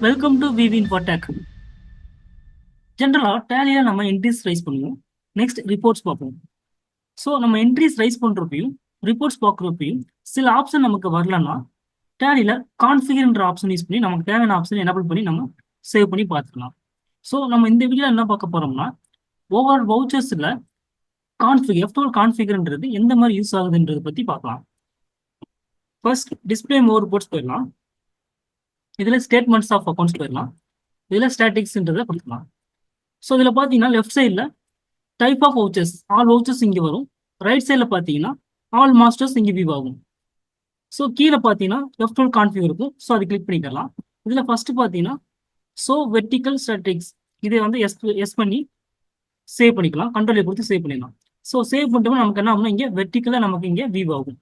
Welcome to விவின் for ஜென்ரலாக டேலியில் நம்ம entries rice பண்ணுவோம். நெக்ஸ்ட் ரிப்போர்ட்ஸ் பார்ப்போம். ஸோ நம்ம என்ட்ரிஸ் ரைஸ் பண்ணுறப்பையும் ரிப்போர்ட்ஸ் பார்க்குறப்பையும் சில ஆப்ஷன் நமக்கு வரலன்னா டேலியில் கான்ஃபிகர்ன்ற ஆப்ஷன் யூஸ் பண்ணி நமக்கு தேவையான ஆப்ஷன் எனபிள் பண்ணி நம்ம சேவ் பண்ணி பார்த்துக்கலாம். ஸோ நம்ம இந்த வீடியோவில் என்ன பார்க்க போகிறோம்னா ஓவர் வவுச்சர்ஸில் எஃப்டோல் கான்ஃபிகர்ன்றது எந்த மாதிரி யூஸ் ஆகுதுன்றதை பற்றி பார்க்கலாம். ஃபர்ஸ்ட் டிஸ்பிளே மோர் ரிப்போர்ட்ஸ் போயிடலாம். இதில் ஸ்டேட்மெண்ட்ஸ் ஆஃப் அக்கௌண்ட்ஸ் போயிடலாம். இதில் ஸ்டாட்டிக்ஸ்ன்றதை கொடுக்கலாம். ஸோ இதில் பார்த்தீங்கன்னா லெஃப்ட் சைடில் type of vouchers all vouchers இங்கே வரும். ரைட் சைடில் பார்த்தீங்கன்னா ஆல் மாஸ்டர்ஸ் இங்கே வியூ ஆகும். ஸோ கீழே பார்த்தீங்கன்னா லெஃப்ட் ஹோல் கான்ஃபிகர் இருக்கும். ஸோ அதை கிளிக் பண்ணிக்கலாம். இதில் ஃபர்ஸ்ட் பார்த்தீங்கன்னா ஸோ வெர்டிக்கல் ஸ்டாட்டிக்ஸ் இதை வந்து எஸ் பண்ணி சேவ் பண்ணிக்கலாம். கண்ட்ரோலை கொடுத்து சேவ் பண்ணிடலாம். ஸோ சேவ் பண்ணிட்டோம்னா நமக்கு என்ன ஆகும்னா இங்கே வெர்டிக்கலாக நமக்கு இங்கே வியூ ஆகும்.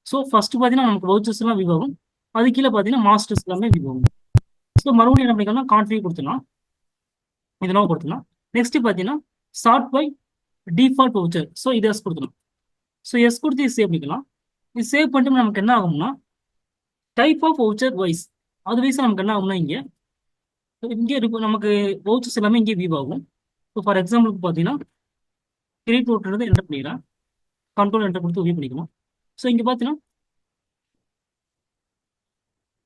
ஸோ ஃபர்ஸ்ட் பார்த்தீங்கன்னா நமக்கு வவுச்சர்ஸ் எல்லாம் வியூ ஆகும். அது கீழே பார்த்தீங்கன்னா மாஸ்டர்ஸ் எல்லாமே வியூ ஆகும். ஸோ மறுபடியும் என்ன பண்ணிக்கலாம், கான்ஃபிகர் கொடுத்துக்கலாம். இதெல்லாம் கொடுத்துக்கலாம். நெக்ஸ்ட் பார்த்தீங்கன்னா sort by default voucher. So இதை எஸ் கொடுத்துக்கலாம். ஸோ எஸ் கொடுத்து சேவ் பண்ணிக்கலாம். இது சேவ் பண்ணிட்டு நமக்கு என்ன ஆகும்னா டைப் ஆஃப் வவுச்சர் வைஸ் அது வைஸ் நமக்கு என்ன ஆகும்னா இங்கே நமக்கு வவுச்சர்ஸ் எல்லாமே இங்கே வியூ ஆகும். இப்போ ஃபார் எக்ஸாம்பிளுக்கு பார்த்தீங்கன்னா கிரெடிட் நோட்ன்றது என்டர் பண்ணிக்கிறேன். கண்ட்ரோல் என்டர் கொடுத்து வியூ பண்ணிக்கலாம். ஸோ இங்கே பார்த்தீங்கன்னா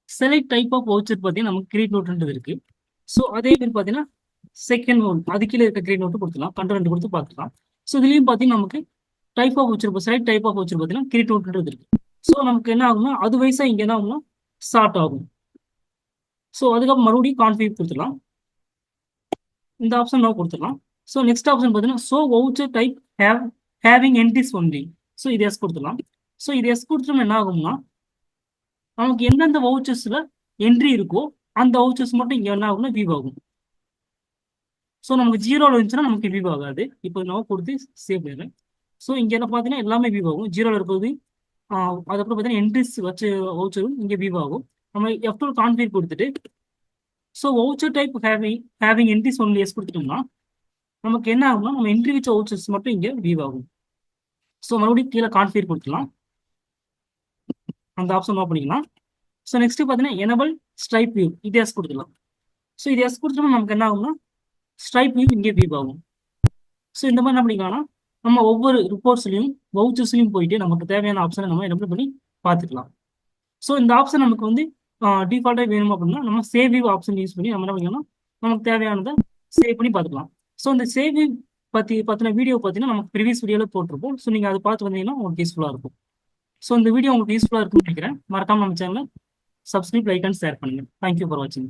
செலக்ட் டைப் ஆஃப் வவுச்சர் பார்த்தீங்கன்னா நமக்கு கிரெடிட் நோட்ன்றது இருக்கு. ஸோ அதே மாதிரி பார்த்தீங்கன்னா செகண்ட் ஒன் அது கீழே இருக்க கிரெடிட் நோட்டு கொடுத்துலாம். கண்ட்ரோல் கொடுத்து பார்த்துக்கலாம். ஸோ இதுலேயும் பார்த்தீங்கன்னா நமக்கு type of voucher select type of voucher பார்த்தீங்கன்னா கிரெடிட் நோட்ன்றது இருக்கு. ஸோ நமக்கு என்ன ஆகும்னா அது வைஸாக இங்கே என்ன ஆகும்னா ஸ்டார்ட் ஆகும். ஸோ அதுக்கப்புறம் மறுபடியும் கான்ஃபிகர் கொடுத்துடலாம். இந்த ஆப்ஷன் நம்ம கொடுத்துடலாம். ஸோ நெக்ஸ்ட் ஆப்ஷன் பார்த்தீங்கன்னா so voucher type having entries only. So இது எஸ் கொடுத்துடலாம். ஸோ இது எஸ் கொடுத்துட்டோம் என்ன ஆகும்னா நமக்கு எந்தெந்த வவுச்சர்ஸில் என்ட்ரி இருக்கோ அந்த வவுச்சர்ஸ் மட்டும் இங்கே என்ன ஆகும்னா வியூ ஆகும். ஸோ நமக்கு ஜீரோவில் இருந்துச்சுன்னா நமக்கு வியூ ஆகாது. இப்போ நான் கொடுத்து சேவ் பண்ணிடுறேன். ஸோ இங்கே என்ன பார்த்தீங்கன்னா எல்லாமே வியூ ஆகும். ஜீரோவில் இருக்கிறது அதுக்கப்புறம் பார்த்தீங்கன்னா என்ட்ரிஸ் வச்சு வவுச்சரும் இங்கே வியூ ஆகும். நம்ம F2 கான்ஃபிகர் கொடுத்துட்டு so voucher type having entries only yes கொடுத்துட்டோம்னா நமக்கு என்ன ஆகும்னா நம்ம என்ட்ரி வச்ச வவுச்சர்ஸ் மட்டும் இங்கே வியூ ஆகும். ஸோ மறுபடியும் கீழே கான்ஃபிகர் கொடுத்துலாம். அந்த ஆப்ஷன் ஆஃப் பண்ணிக்கலாம். ஸோ நெக்ஸ்ட் பார்த்தீங்கன்னா எனபிள் ஸ்ட்ரைப் வியூ இது எஸ் கொடுத்துக்கலாம். ஸோ இது எஸ் கொடுத்துட்டோம்னா நமக்கு என்ன ஆகும்னா ஸ்ட்ரைப் வியூ இங்கே வியூ ஆகும். ஸோ இந்த மாதிரி என்ன பண்ணிக்கலாம்னா நம்ம ஒவ்வொரு ரிப்போர்ட்ஸ்லையும் வவுச்சர்ஸ்லையும் போயிட்டு நமக்கு தேவையான ஆப்ஷனை நம்ம எனபிள் பண்ணி பார்த்துக்கலாம். ஸோ இந்த ஆப்ஷன் நமக்கு வந்து டிஃபால்ட்டாக வேணும் அப்படின்னா நம்ம சேவ் வியூ ஆப்ஷன் யூஸ் பண்ணி நம்ம என்ன பண்ணிக்கலாம் நமக்கு தேவையானதை சேவ் பண்ணி பார்த்துக்கலாம். ஸோ இந்த சேவ் வியூ பற்றின வீடியோ பார்த்தீங்கன்னா நமக்கு ப்ரீவியஸ் வீடியோவில் போட்டிருப்போம். ஸோ நீங்கள் அதை பார்த்து வந்தீங்கன்னா உங்களுக்கு யூஸ்ஃபுல்லாக இருக்கும். ஸோ இந்த வீடியோ உங்களுக்கு யூஸ்ஃபுல்லாக இருக்கும்னு நினைக்கிறேன். மறக்காம நம்ம சேனலை சப்ஸ்கிரைப், லைக் அண்ட் ஷேர் பண்ணுங்கள். தேங்க்யூ ஃபார் வாட்சிங்.